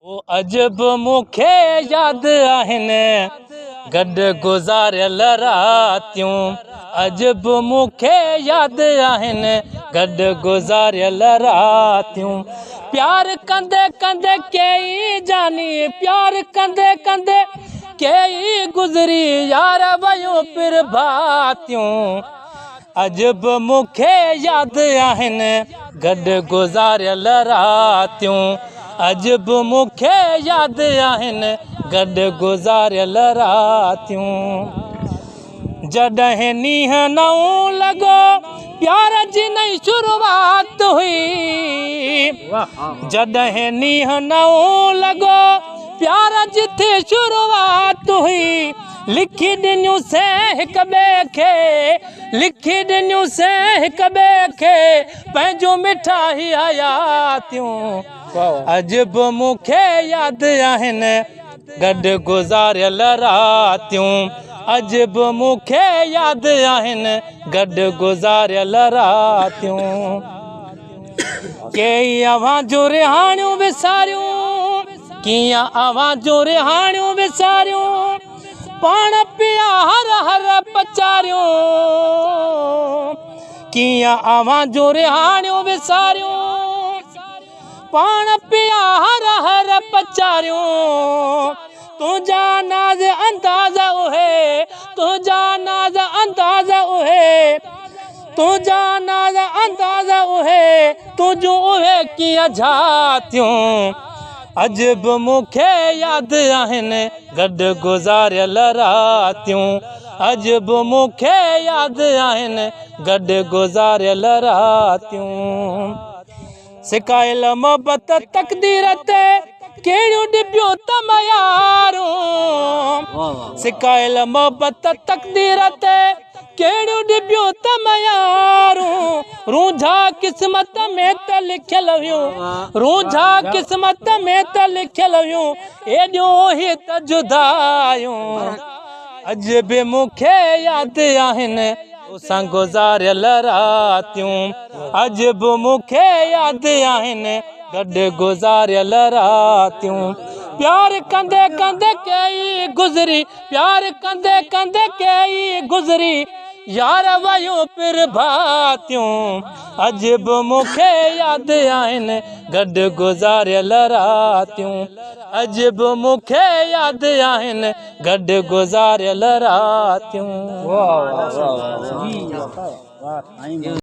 ओ अजब मूंखे याद आहिनि गॾु गुज़ारियल रातियूं। अजब मूंखे याद आहिनि गॾु गुज़ारियल रातियूं। प्यार कंदे कंदे कई जानी, प्यार कंदे कंदे कई गुज़री यार वयूं प्रभातियूं। अजब मूंखे याद आहिनि गॾु गुज़ारियल रातियूं। अजब मूंखे याद आहिनि गॾु गुज़ारियल रातियूं। जॾहिं नींहुं नओं लॻो प्यार जी नई शुरूआत हुई। जॾहिं नींहुं नओं लॻो प्यार जी थी शुरूआत हुई। लिखी ॾिनियूं से हिक ॿिए खे, लिखी ॾिनियूं से हिक ॿिए खे पंहिंजूं मिठाई हयातियूं। अजब मूंखे याद आहिनि गॾु गुज़ारियल रातियूं। अजब मूंखे याद आहिनि गॾु गुज़ारियल रातियूं। कई आवाज़ूं रिहाणियूं विसारियूं, कीअं आवाज़ूं रिहाणियूं विसारियूं। पाण पिया हर हर पचारियूं, कीअं आवाज़ूं रिहाणियूं विसारियूं। पाण पिया हर हर पचारियूं। तुंहिंजा नाज़ अंदाज़ उहे, तुंहिंजा नाज़ अंदाज़ उहे, तुंहिंजा नाज़ अंदाज़ उहे, तुंहिंजूं उहे कीअं झातियूं। अजब मूंखे याद आहिनि गॾु गुज़ारियल रातियूं। अजब मूंखे याद आहिनि गॾु गुज़ारियल रातियूं। सिकायल मोहबत तक़दीर ते कहिड़ियूं ॾिबियूं तमयारूं। सिकायल मोहबत तक़दीर ते कहिड़ियूं ॾिबियूं तमयारूं। रूझा क़िस्मत में त लिखियल हुयूं, रूझा क़िस्मत में त लिखियल हुयूं, एॾियूं ही त जुदायूं। अजब मूंखे याद आहिनि तोसां गुज़ारियल रातियूं। अजब मूंखे याद आहिनि गॾु गुज़ारियल रातियूं। प्यार कंदे कंदे कई गुज़री, प्यार कंदे कंदे कई गुज़री यार वयूं प्रभातियूं। अजब मूंखे याद आहिनि गॾु गुज़ारियल रातियूं। अजब मूंखे याद आहिनि गॾु गुज़ारियल रातियूं।